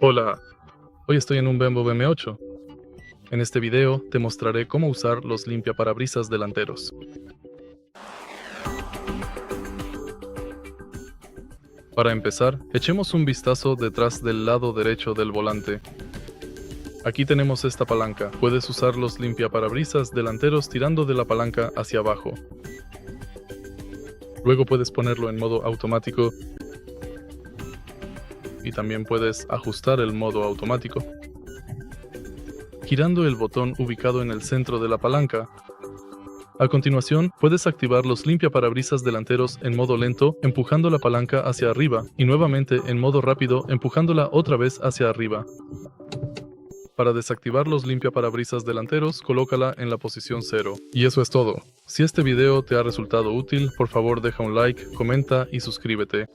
Hola, hoy estoy en un BMW M8. En este video te mostraré cómo usar los limpiaparabrisas delanteros. Para empezar, echemos un vistazo detrás del lado derecho del volante. Aquí tenemos esta palanca. Puedes usar los limpiaparabrisas delanteros tirando de la palanca hacia abajo. Luego puedes ponerlo en modo automático y también puedes ajustar el modo automático girando el botón ubicado en el centro de la palanca. A continuación, puedes activar los limpiaparabrisas delanteros en modo lento, empujando la palanca hacia arriba, y nuevamente en modo rápido, empujándola otra vez hacia arriba. Para desactivar los limpiaparabrisas delanteros, colócala en la posición 0. Y eso es todo. Si este video te ha resultado útil, por favor deja un like, comenta y suscríbete.